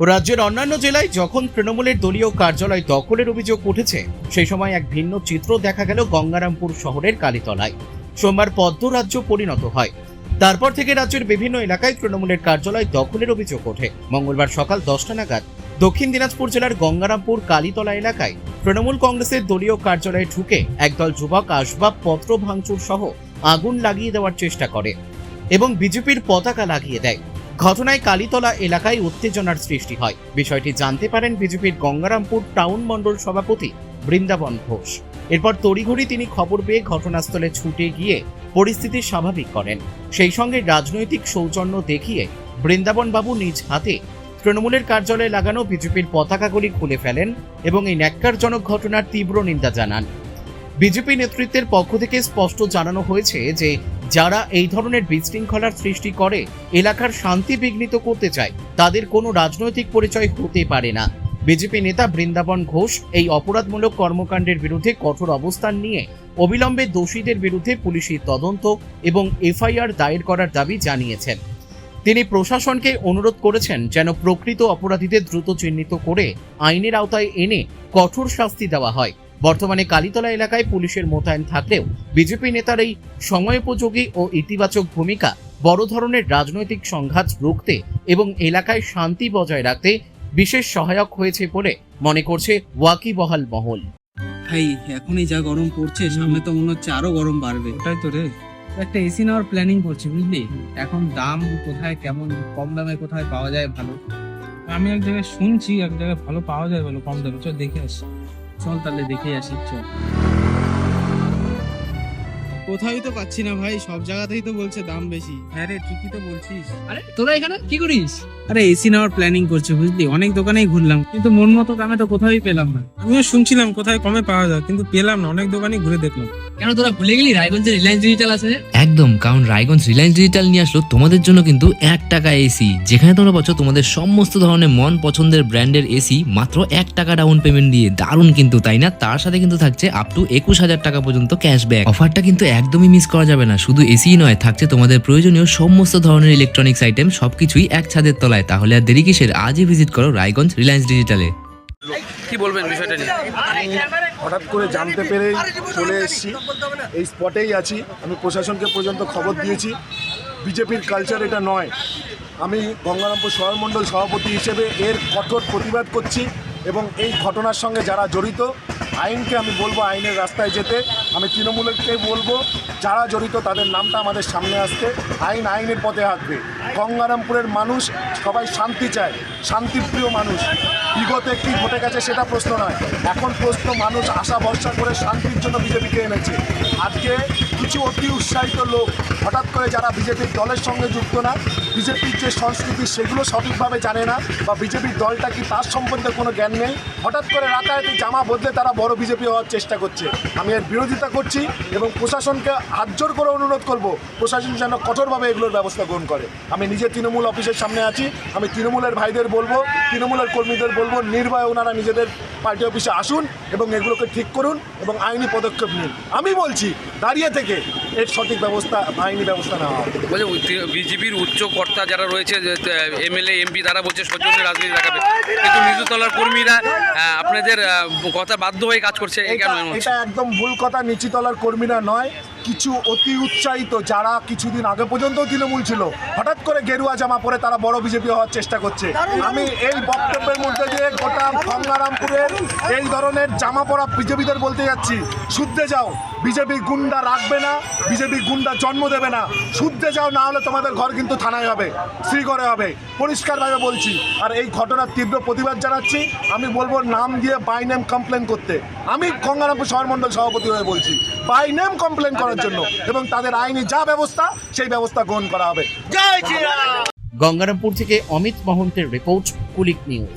রাজ্যের অন্যান্য জেলায় যখন তৃণমূলের দলীয় কার্যালয় দখলের অভিযোগ উঠেছে, সেই সময় এক ভিন্ন চিত্র দেখা গেল গঙ্গারামপুর শহরের কালীতলায়। সোমবার পদ্মরাজ্য পরিণত হয়। তারপর থেকে রাজ্যের বিভিন্ন এলাকায় তৃণমূলের কার্যালয় দখলের অভিযোগ ওঠে। মঙ্গলবার সকাল 10টা নাগাদ দক্ষিণ দিনাজপুর জেলার গঙ্গারামপুর কালীতলা এলাকায় তৃণমূল কংগ্রেসের দলীয় কার্যালয়ে ঢুকে একদল যুবক আসবাবপত্র ভাঙচুর সহ আগুন লাগিয়ে দেওয়ার চেষ্টা করে এবং বিজেপির পতাকা লাগিয়ে দেয়। ঘটনায় কালীতলা এলাকায় উত্তেজনার সৃষ্টি হয়। বিষয়টি জানতে পারেন বিজেপির গঙ্গারামপুর টাউন মণ্ডল সভাপতি বৃন্দাবন ঘোষ। এরপর তড়িঘড়ি তিনি খবর পেয়ে ঘটনাস্থলে ছুটে গিয়ে পরিস্থিতি স্বাভাবিক করেন। সেই সঙ্গে রাজনৈতিক সৌজন্য দেখিয়ে বৃন্দাবন বাবু নিজ হাতে তৃণমূলের কার্যালয়ে লাগানো বিজেপির পতাকাগুলি খুলে ফেলেন এবং এই ন্যাক্কারজনক ঘটনার তীব্র নিন্দা জানান। বিজেপি নেতৃত্বের পক্ষ থেকে স্পষ্ট জানানো হয়েছে যে যারা এই ধরনের বিশৃঙ্খলার সৃষ্টি করে, এলাকার শান্তি বিঘ্নিত করতে চায়, তাদের কোনো রাজনৈতিক পরিচয় হতে পারে না। বিজেপি নেতা বৃন্দাবন ঘোষ এই অপরাধমূলক কর্মকাণ্ডের বিরুদ্ধে কঠোর অবস্থান নিয়ে অবিলম্বে দোষীদের বিরুদ্ধে পুলিশি তদন্ত এবং এফআইআর দায়ের করার দাবি জানিয়েছেন। তিনি প্রশাসনকে অনুরোধ করেছেন যেন প্রকৃত অপরাধীদের দ্রুত চিহ্নিত করে আইনের আওতায় এনে কঠোর শাস্তি দেওয়া হয়। বর্তমানে কালীতলা এলাকায় পুলিশের মোতায়েন থাকলেও বিজেপি নেতার এই সময়োপযোগী ও ইতিবাচক ভূমিকা বড় ধরনের রাজনৈতিক সংঘাত রুখতে এবং এলাকায় শান্তি বজায় রাখতে বিশেষ সহায়ক হয়েছে বলে মনে করছে ওয়াকিবহাল মহল। ভাই এখনই যা গরম পড়ছে, সামনে তো মনে হচ্ছে আরো গরম বাড়বে। ওটাই তো রে, একটা এসি নেওয়ার প্ল্যানিং করছি, বুঝলি? এখন দাম কোথায়, কেমন কম দামে কোথায় পাওয়া যায় ভালো। আমি এক জায়গায় শুনছি এক জায়গায় ভালো পাওয়া যায়, ভালো কম দামে। চল দেখে আসি। চল তাহলে দেখে আসি, চল। কোথায় তো পাচ্ছি না ভাই, সব জায়গাতেই তো বলছে দাম বেশি। হ্যাঁ রে, ঠিকই তো বলছিস। আরে তোরা এখানে কি করিস? আরে এসি নেওয়ার প্ল্যানিং করছি, বুঝলি? অনেক দোকানেই ঘুরলাম, কিন্তু মন মতো দামে তো কোথাওই পেলাম না। আমিও শুনছিলাম কোথায় কমে পাওয়া যায়, কিন্তু পেলাম না। অনেক দোকানই ঘুরে দেখলাম। কেন তোরা ভুলে গেলি রায়গঞ্জে রিলায়েন্স ডিজিটাল আছে? একদম, কারণ রায়গঞ্জ রিলায়েন্স ডিজিটাল নিয়ে আসলো তোমাদের জন্য কিন্তু 1 টাকা এসি, যেখানে তোমরা পাচ্ছ তোমাদের সমস্ত ধরনের মন পছন্দের ব্র্যান্ডের এসি মাত্র 1 টাকা ডাউন পেমেন্ট দিয়ে। দারুণ কিন্তু, তাই না? তার সাথে কিন্তু থাকছে আপ টু 21,000 টাকা পর্যন্ত ক্যাশব্যাক। অফারটা কিন্তু একদমই মিস করা যাবে না। শুধু এসি নয়, থাকছে তোমাদের প্রয়োজনীয় সমস্ত ধরনের ইলেকট্রনিক্স আইটেম, সবকিছুই এক ছাদের তলায়। তাহলে আর দেরি কিসের? আজই ভিজিট করো রায়গঞ্জ রিলায়েন্স ডিজিটালে। কি বলবেন বিষয়টা নিয়ে? হঠাৎ করে জানতে পেরেই চলে এসেছি, এই স্পটেই আছি। আমি প্রশাসনকে পর্যন্ত খবর দিয়েছি। বিজেপির কালচার এটা নয়। আমি গঙ্গারামপুর শহর মণ্ডল সভাপতি হিসেবে এর কঠোর প্রতিবাদ করছি এবং এই ঘটনার সঙ্গে যারা জড়িত, আইনকে আমি বলবো আইনের রাস্তায় যেতে। আমি তৃণমূলকে বলবো যারা জড়িত তাদের নামটা আমাদের সামনে আসতে। আইন আইনের পথে হাঁটবে। গঙ্গারামপুরের মানুষ সবাই শান্তি চায়, শান্তিপ্রিয় মানুষ। বিগতে কি ঘটে গেছে সেটা প্রশ্ন নয়, এখন প্রশ্ন মানুষ আশা ভরসা করে শান্তির জন্য বিজেপিকে এনেছে। আজকে কিছু অতি উৎসাহিত লোক হঠাৎ করে, যারা বিজেপির দলের সঙ্গে যুক্ত না, বিজেপির যে সংস্কৃতি সেগুলো সঠিকভাবে জানে না, বা বিজেপির দলটা কি তার সম্বন্ধে কোনো জ্ঞান নেই, হঠাৎ করে রাতারাতি জামা বদলে তারা বড় বিজেপি হওয়ার চেষ্টা করছে। আমি এর বিরোধিতা করছি এবং প্রশাসনকে হাত জোর করে অনুরোধ করব প্রশাসন যেন কঠোরভাবে এগুলোর ব্যবস্থা গ্রহণ করে। আমি নিজে তৃণমূল অফিসের সামনে আছি। আমি তৃণমূলের ভাইদের বলবো, তৃণমূলের কর্মীদের বলবো, নির্ভয়ে ওনারা নিজেদের পার্টি অফিসে আসুন এবং এগুলোকে ঠিক করুন এবং আইনি পদক্ষেপ নিন। আমি বলছি দাঁড়িয়ে থেকে এর সঠিক ব্যবস্থা, আইনি ব্যবস্থা নেওয়া হবে। বলছে বিজেপির উচ্চ কর্তা যারা রয়েছে, এমএলএ এমপি, তারা বলছে সৌজন্যের রাজনীতি দেখাবে, কিন্তু নিচুতলার কর্মীরা আপনাদের কথা বাধ্য হয়ে কাজ করছে। এটা একদম ভুল কথা। নিচুতলার কর্মীরা নয়, কিছু অতি উৎসাহিত যারা কিছুদিন আগে পর্যন্ত তৃণমূল ছিল, হঠাৎ করে গেরুয়া জামা পরে তারা বড় বিজেপি হওয়ার চেষ্টা করছে। আমি এই বক্তব্যের মধ্যে দিয়ে গোটা গঙ্গারামপুরের এই ধরনের জামা পরা বিজেপিদের বলতে যাচ্ছি, শুদ্ধে যাও। বিজেপি গুন্ডা রাখবে না, বিজেপি গুন্ডা জন্ম দেবে না। শুদ্ধে যাও, না হলে তোমাদের ঘর কিন্তু থানায় হবে, শ্রীঘরে হবে, পরিষ্কারভাবে বলছি। আর এই ঘটনার তীব্র প্রতিবাদ জানাচ্ছি। আমি বলবো নাম দিয়ে বাই নেম কমপ্লেন করতে। আমি গঙ্গারামপুর শহর মণ্ডল সভাপতি হয়ে বলছি বাই নেম কমপ্লেন করার জন্য, এবং তাদের আইনি যা ব্যবস্থা সেই ব্যবস্থা গ্রহণ করা হবে। জয় শ্রীরাম। গঙ্গারামপুর থেকে অমিত মহন্তের রিপোর্ট, কুলিক নিউজ।